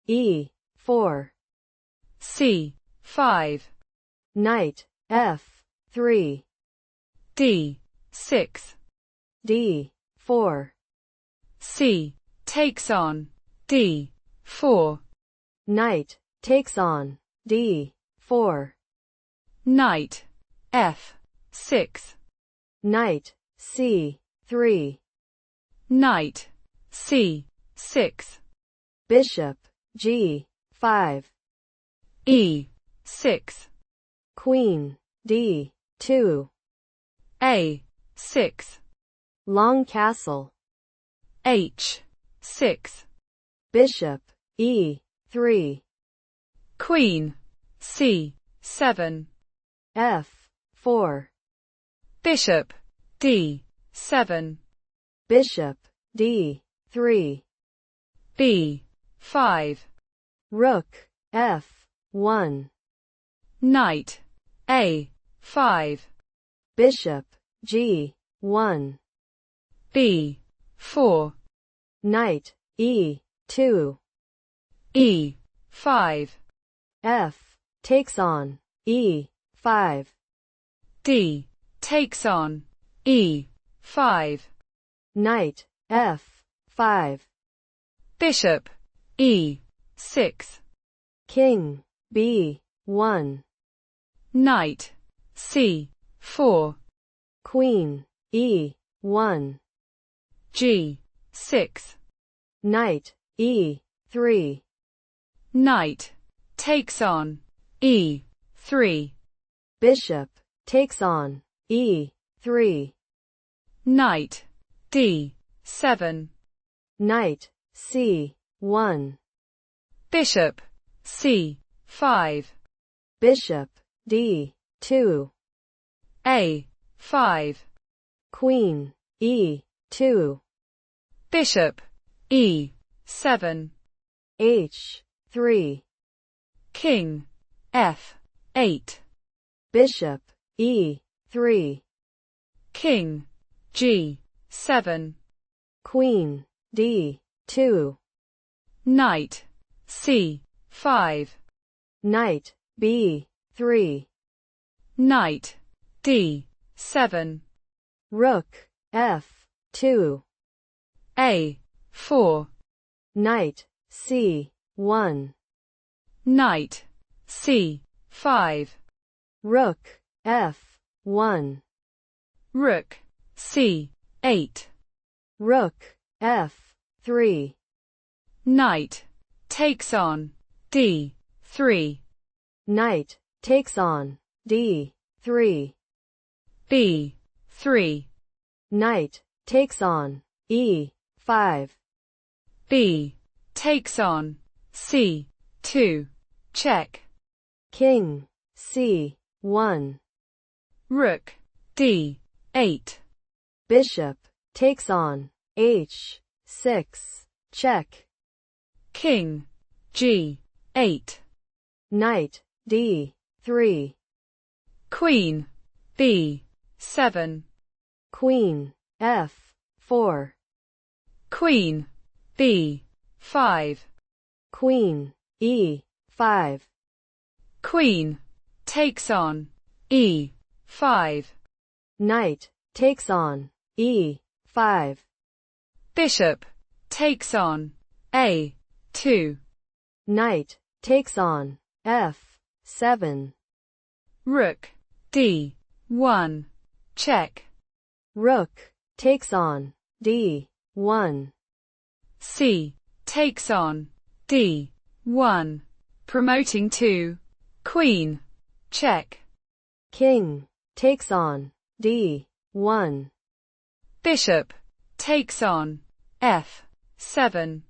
E4. C5. Knight F3. D6. D4. C takes on D4. Knight takes on D4. Knight F6. Knight C3. Knight C6. Bishop G5. E6. Queen D2. A6. Long castle. H6. Bishop E3. Queen C7. F4. Bishop D7. Bishop D3. B5. Rook F1. Knight A5. Bishop G1. B4. Knight E2. E5. F takes on E5. D takes on E5. Knight F5. Bishop E6. King B1. Knight C4. Queen E1. G6. Knight E3. Knight takes on E3. Bishop takes on E3. Knight D7. Knight C1. Bishop C5. Bishop D2. A5. Queen E2. Bishop E7. H3. King F8. Bishop E3. King G7. Queen D2. Knight C5. Knight B3. Knight D7. Rook F2. A4. Knight C1. Knight C5. Rook F1. Rook C8. Rook F3. Knight takes on D3. Knight takes on D3. B3. Knight takes on E5. B takes on C2. Check. King C1. Rook D8. Bishop takes on H6. Check. King G8. Knight D3. Queen B7. Queen F4. Queen B5. Queen E5. Queen takes on E5. Knight takes on E5. Bishop takes on A2. Knight takes on F7. Rook D1. Check. Rook takes on D1. C takes on D1. Promoting to Queen. Check. King takes on D1. Bishop takes on F7.